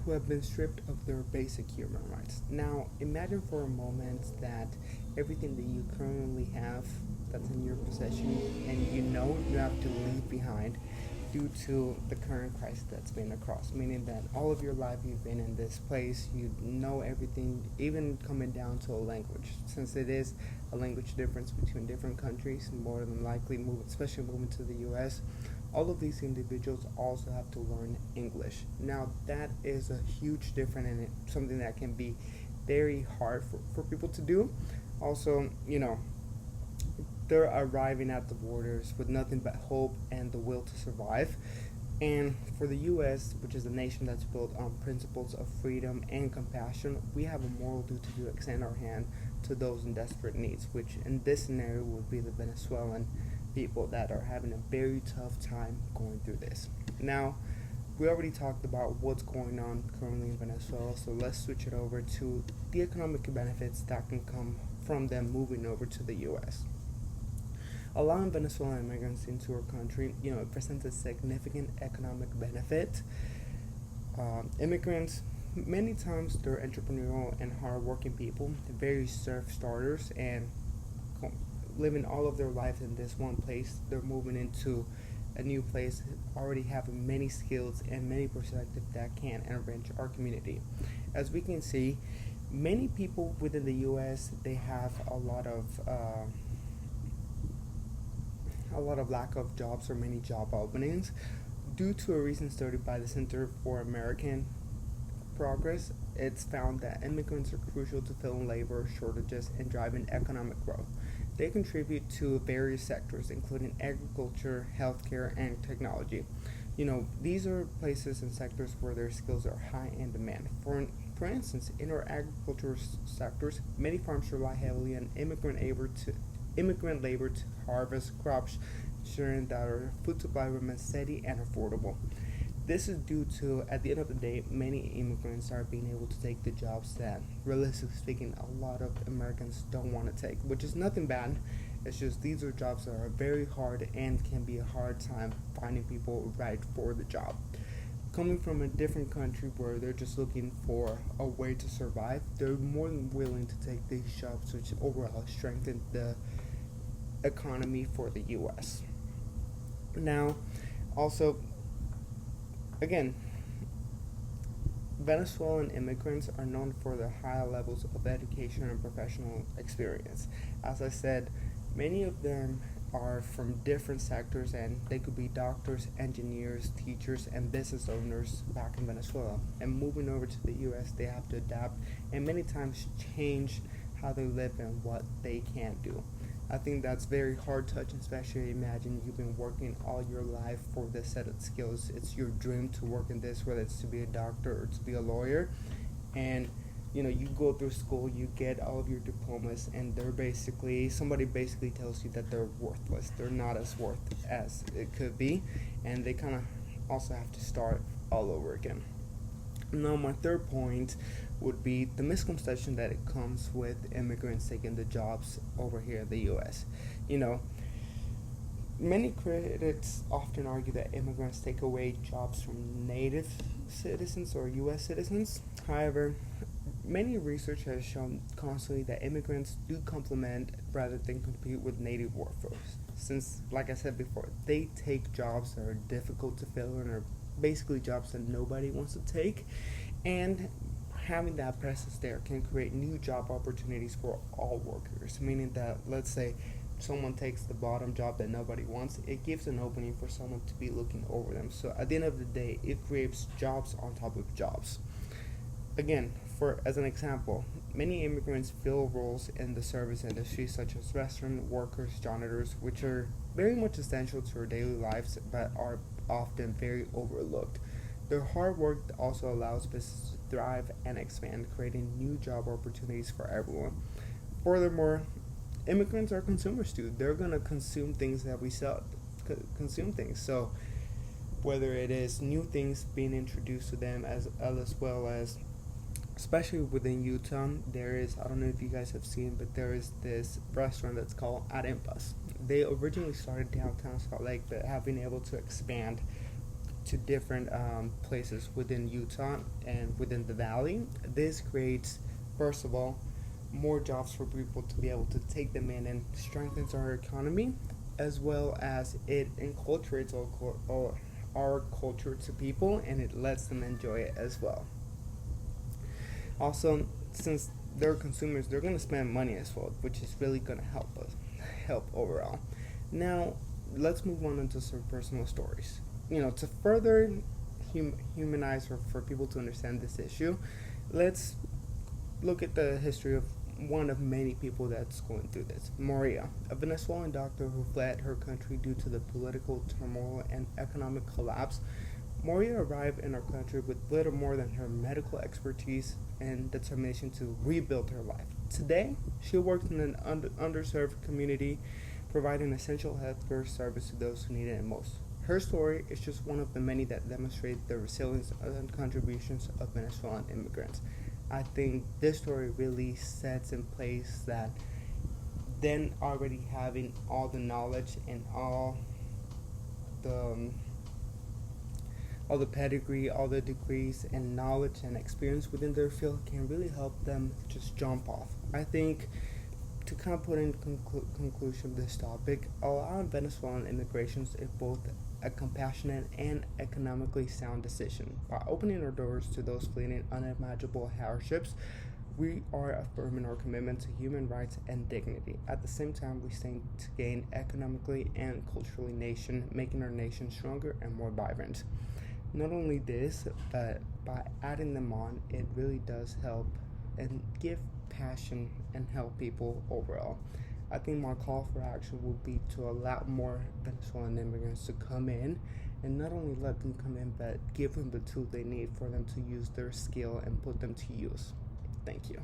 who have been stripped of their basic human rights. Now, imagine for a moment that everything that you currently have that's in your possession and you know you have to leave behind due to the current crisis that's been across, meaning that all of your life you've been in this place, you know everything, even coming down to a language. Since it is a language difference between different countries, more than likely, especially moving to the US, all of these individuals also have to learn English. Now, that is a huge difference and something that can be very hard for people to do. Also, they're arriving at the borders with nothing but hope and the will to survive. And for the US, which is a nation that's built on principles of freedom and compassion, we have a moral duty to extend our hand to those in desperate needs, which in this scenario would be the Venezuelan people that are having a very tough time going through this. Now, we already talked about what's going on currently in Venezuela, so let's switch it over to the economic benefits that can come from them moving over to the US. Allowing Venezuelan immigrants into our country, it presents a significant economic benefit. Immigrants, many times, they're entrepreneurial and hardworking people, very self-starters, and living all of their life in this one place. They're moving into a new place, already having many skills and many perspectives that can enrich our community. As we can see, many people within the U.S. they have a lot of lack of jobs or many job openings due to a recent study by the Center for American Progress. It's found that immigrants are crucial to filling labor shortages and driving economic growth. They contribute to various sectors, including agriculture, healthcare, and technology. These are places and sectors where their skills are high in demand. For instance, in our agricultural sectors, many farms rely heavily on immigrant labor to harvest crops, ensuring that our food supply remains steady and affordable. This is due to, at the end of the day, many immigrants are being able to take the jobs that, realistically speaking, a lot of Americans don't want to take, which is nothing bad. It's just these are jobs that are very hard and can be a hard time finding people right for the job. Coming from a different country where they're just looking for a way to survive, they're more than willing to take these jobs, which overall strengthen the economy for the U.S. Now, also, again, Venezuelan immigrants are known for their high levels of education and professional experience. As I said, many of them are from different sectors, and they could be doctors, engineers, teachers, and business owners back in Venezuela. And moving over to the U.S., they have to adapt and many times change how they live and what they can do. I think that's very hard touching, especially imagine you've been working all your life for this set of skills. It's your dream to work in this, whether it's to be a doctor or to be a lawyer. And you go through school, you get all of your diplomas, and somebody basically tells you that they're worthless. They're not as worth as it could be, and they kind of also have to start all over again. Now, my third point would be the misconception that it comes with immigrants taking the jobs over here in the U.S. Many critics often argue that immigrants take away jobs from native citizens or U.S. citizens. However, many research has shown constantly that immigrants do complement rather than compete with native workforce. Since, like I said before, they take jobs that are difficult to fill and are basically jobs that nobody wants to take, and having that presence there can create new job opportunities for all workers, meaning that, let's say, someone takes the bottom job that nobody wants, it gives an opening for someone to be looking over them. So at the end of the day, it creates jobs on top of jobs. Again, as an example, many immigrants fill roles in the service industry such as restaurant workers, janitors, which are very much essential to our daily lives but are often very overlooked. Their hard work also allows businesses to thrive and expand, creating new job opportunities for everyone. Furthermore, immigrants are consumers too. They're going to consume things that we sell, consume things. So whether it is new things being introduced to them as well as, especially within Utah, there is, I don't know if you guys have seen, but there is this restaurant that's called Arepas. They originally started downtown Salt Lake, but have been able to expand to different places within Utah and within the valley. This creates, first of all, more jobs for people to be able to take them in and strengthens our economy, as well as it enculturates our culture to people and it lets them enjoy it as well. Also, since they're consumers, they're going to spend money as well, which is really going to help overall. Now, let's move on into some personal stories. To further humanize or for people to understand this issue, let's look at the history of one of many people that's going through this. Maria, a Venezuelan doctor who fled her country due to the political turmoil and economic collapse. Maria arrived in our country with little more than her medical expertise and determination to rebuild her life. Today, she works in an underserved community, providing essential healthcare service to those who need it most. Her story is just one of the many that demonstrate the resilience and contributions of Venezuelan immigrants. I think this story really sets in place that then already having all the knowledge and the all the pedigree, all the degrees and knowledge and experience within their field can really help them just jump off. I think to kind of put in conclusion of this topic, allowing Venezuelan immigrations is both a compassionate and economically sound decision. By opening our doors to those fleeing unimaginable hardships, we are affirming our commitment to human rights and dignity. At the same time, we stand to gain economically and culturally making our nation stronger and more vibrant. Not only this, but by adding them on, it really does help and give passion and help people overall. I think my call for action would be to allow more Venezuelan immigrants to come in and not only let them come in, but give them the tools they need for them to use their skill and put them to use. Thank you.